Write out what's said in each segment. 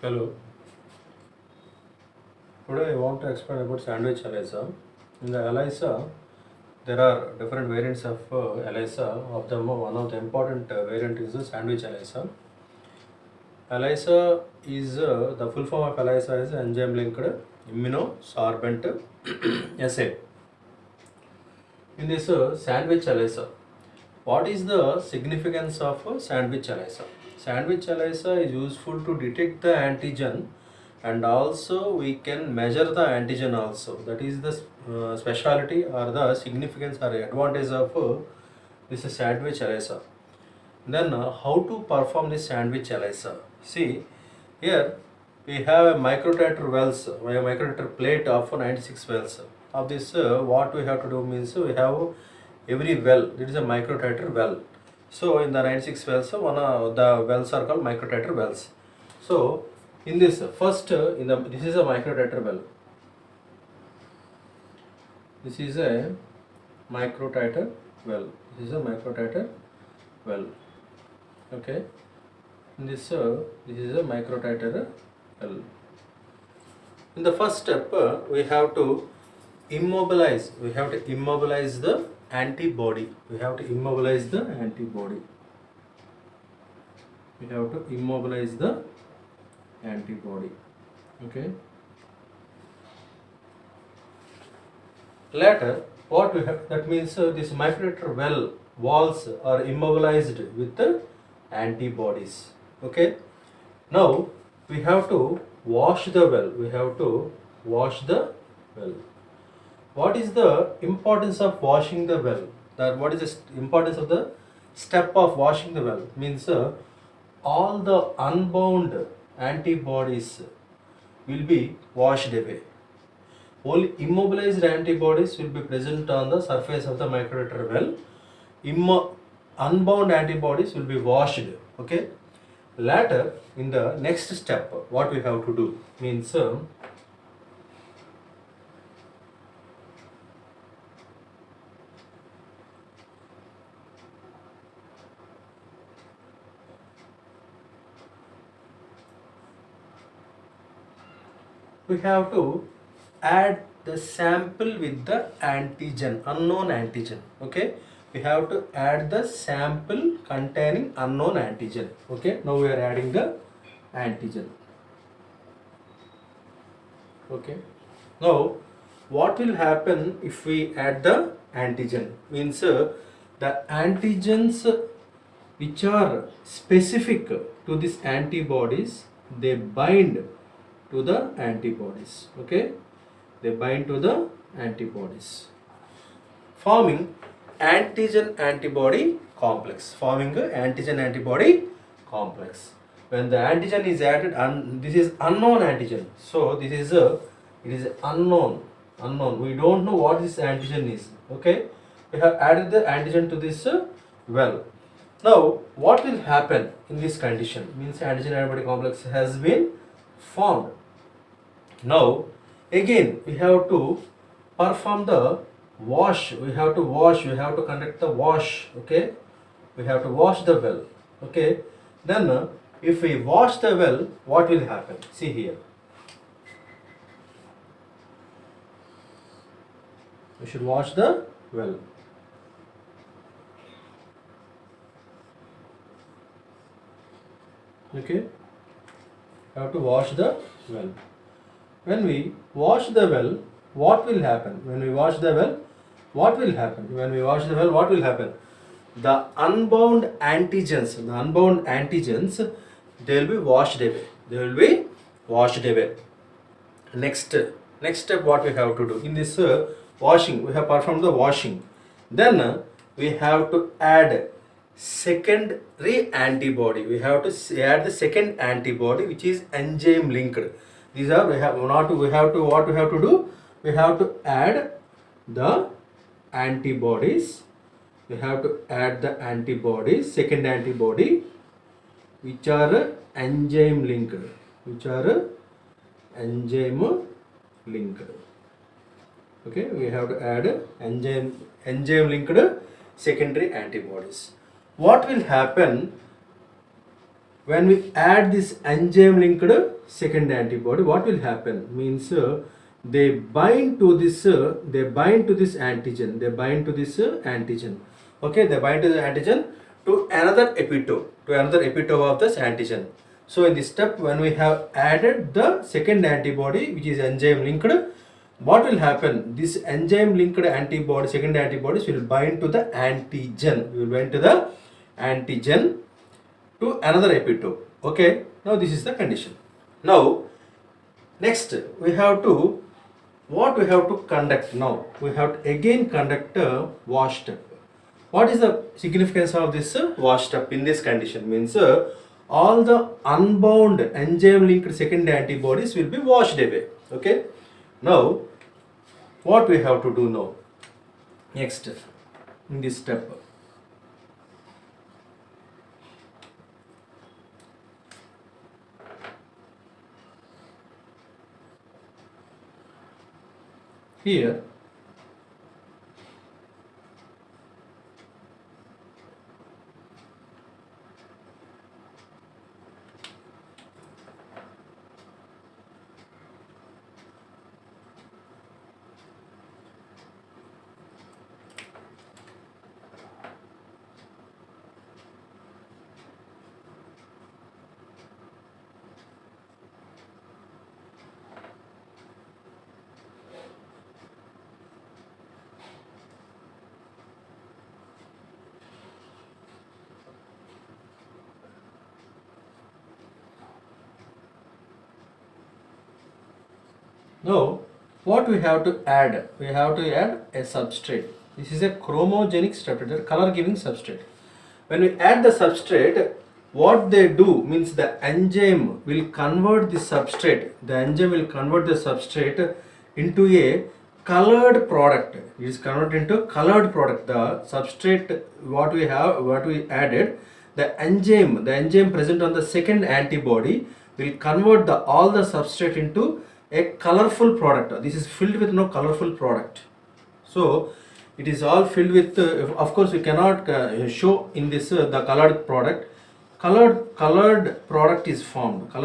Hello. Today I want to explain about sandwich Elisa. In the Elisa, there are different variants of Elisa. Of them, one of the important variant is the sandwich Elisa. Elisa is the full form of Elisa is enzyme linked immunosorbent assay. In this sandwich ELISA, what is the significance of sandwich ELISA? Sandwich ELISA is useful to detect the antigen, and also we can measure the antigen also. That is the speciality or the significance or advantage of this sandwich ELISA. Then how to perform this sandwich ELISA? See, here we have a microtiter wells, a microtiter plate of 96 wells. Of this, what we have to do means we have every well, it is a microtiter well. So in the 96 wells, one of the wells are called microtiter wells. So in this first, this is a microtiter well. This is a microtiter well. This is a microtiter well. Okay. This is a microtiter well. In the first step, we have to immobilize. We have to immobilize the antibody. We have to immobilize the antibody. We have to immobilize the antibody. Okay. Later, what we have, that means this microtiter well walls are immobilized with the antibodies. Okay. Now we have to wash the well. We have to wash the well. What is the importance of washing the well? That what is the importance of the step of washing the well? Means all the unbound antibodies will be washed away. Only immobilized antibodies will be present on the surface of the microtiter well. Unbound antibodies will be washed. Okay. Later, in the next step, what we have to do means we have to add the sample with the antigen, unknown antigen. Okay, we have to add the sample containing unknown antigen. Okay, now we are adding the antigen. Okay, now what will happen if we add the antigen? Means the antigens which are specific to these antibodies, they bind to the antibodies. Okay, they bind to the antibodies, forming antigen antibody complex. Forming a antigen antibody complex. When the antigen is added, and this is unknown antigen, so this is a it is unknown. We don't know what this antigen is. Okay, we have added the antigen to this well. Now, what will happen in this condition? Means antigen antibody complex has been formed. Now, again we have to perform the wash. We have to conduct the wash. Okay, we have to wash the well. Okay, then if we wash the well, what will happen? See here. We should wash the well. Okay, we have to wash the well. When we wash the well, what will happen? When we wash the well, what will happen? When we wash the well, what will happen? The unbound antigens, they will be washed away. They will be washed away. Next step, what we have to do in this washing, we have performed the washing. Then we have to add secondary antibody. We have to add the second antibody, which is enzyme linked. These are we have not we have to what we have to do. We have to add the antibodies. We have to add the antibodies, second antibody, which are enzyme linked. Which are enzyme linked. Okay, we have to add enzyme linked secondary antibodies. What will happen when we add this enzyme linked second antibody, what will happen means they bind to this antigen, okay, they bind to the antigen to another epitope of this antigen. So in this step, when we have added the second antibody which is enzyme linked, what will happen, this enzyme linked antibody, second antibodies will bind to the antigen, to another epitope. Okay, now this is the condition. Now next we have to, what we have to conduct now, we have to again conduct a wash step. What is the significance of this wash step in this condition means all the unbound enzyme linked second antibodies will be washed away. Okay, now what we have to do now, next in this step, here now what we have to add, we have to add a substrate. This is a chromogenic substrate, color giving substrate. When we add the substrate, what they do means the enzyme will convert the substrate, into a colored product. It is converted into colored product. The substrate what we added, the enzyme present on the second antibody will convert all the substrate into a colorful product. This is filled with no colorful product. So it is all filled with of course we cannot show in this the colored product. Colored product is formed. Why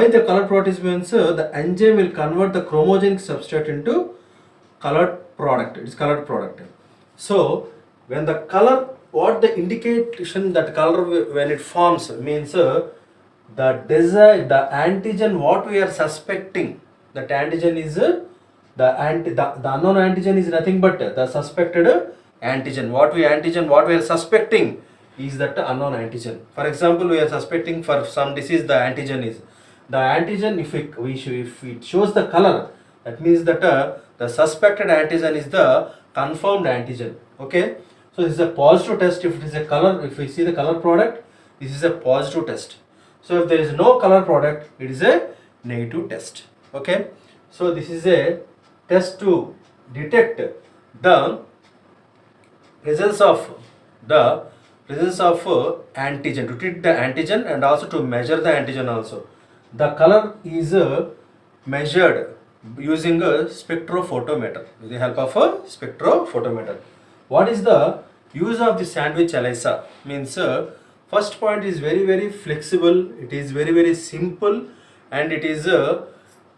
the colored product is means the enzyme will convert the chromogenic substrate into colored product. It is colored product. So when the color, what the indication that color when it forms means the antigen what we are suspecting, that antigen is the unknown antigen is nothing but the suspected antigen. What we are suspecting is that unknown antigen. For example, we are suspecting for some disease the antigen is the antigen. If it shows the color, that means that the suspected antigen is the confirmed antigen. Okay, so this is a positive test. If it is a color, if we see the color product, this is a positive test. So if there is no color product, it is a negative test. Okay, so this is a test to detect the presence of antigen, to treat the antigen and also to measure the antigen also. The color is measured using a spectrophotometer, with the help of a spectrophotometer. What is the use of the sandwich ELISA means first point is very flexible, it is very simple, and it is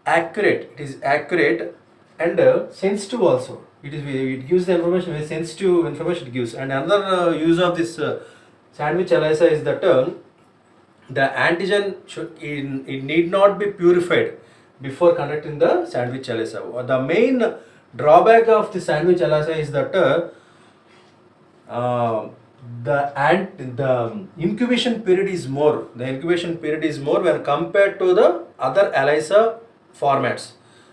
accurate. And sensitive also. It gives the information, very sensitive information it gives. And another use of this sandwich ELISA is that the antigen it need not be purified before conducting the sandwich ELISA. The main drawback of the sandwich ELISA is that the incubation period is more. The incubation period is more when compared to the other ELISA formats.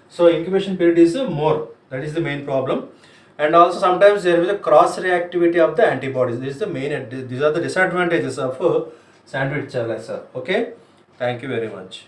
So incubation period is more. That is the main problem. And also sometimes there is a cross reactivity of the antibodies. This is the main. These are the disadvantages of sandwich ELISA. Okay. Thank you very much.